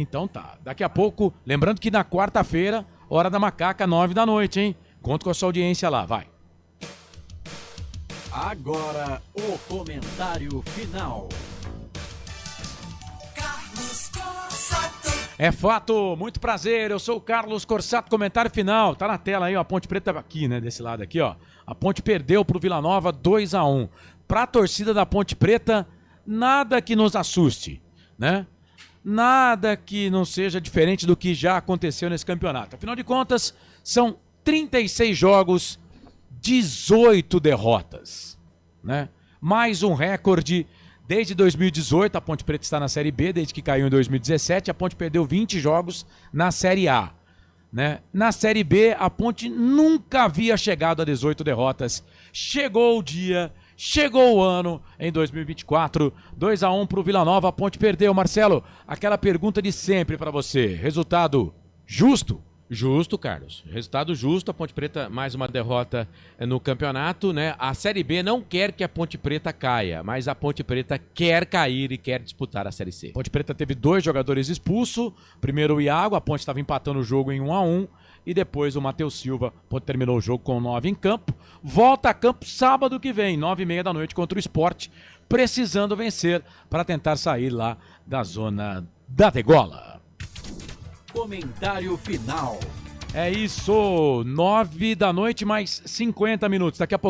Então tá. Daqui a pouco, lembrando que na quarta-feira, hora da macaca, 9 da noite, hein? Conto com a sua audiência lá, vai. Agora, o comentário final. É fato, muito prazer, eu sou o Carlos Corsato, comentário final, tá na tela aí, ó, a Ponte Preta aqui, né, desse lado aqui, ó. A Ponte perdeu pro Vila Nova 2-1. Pra torcida da Ponte Preta, nada que nos assuste, né? Nada que não seja diferente do que já aconteceu nesse campeonato. Afinal de contas, são 36 jogos, 18 derrotas, né? Mais um recorde. Desde 2018, a Ponte Preta está na Série B, desde que caiu em 2017, a Ponte perdeu 20 jogos na Série A, né? Na Série B, a Ponte nunca havia chegado a 18 derrotas. Chegou o dia, chegou o ano, em 2024, 2-1 para o Vila Nova, a Ponte perdeu. Marcelo, aquela pergunta de sempre para você, resultado justo? Justo, Carlos. Resultado justo. A Ponte Preta, mais uma derrota no campeonato, né? A Série B não quer que a Ponte Preta caia, mas a Ponte Preta quer cair e quer disputar a Série C. A Ponte Preta teve 2 jogadores expulsos. Primeiro o Iago, a Ponte estava empatando o jogo em 1-1. E depois o Matheus Silva, a Ponte terminou o jogo com 9 em campo. Volta a campo sábado que vem, 9h30 da noite, contra o Sport, precisando vencer para tentar sair lá da zona da degola. Comentário final. É isso, 9 da noite mais 50 minutos. Daqui a pouco.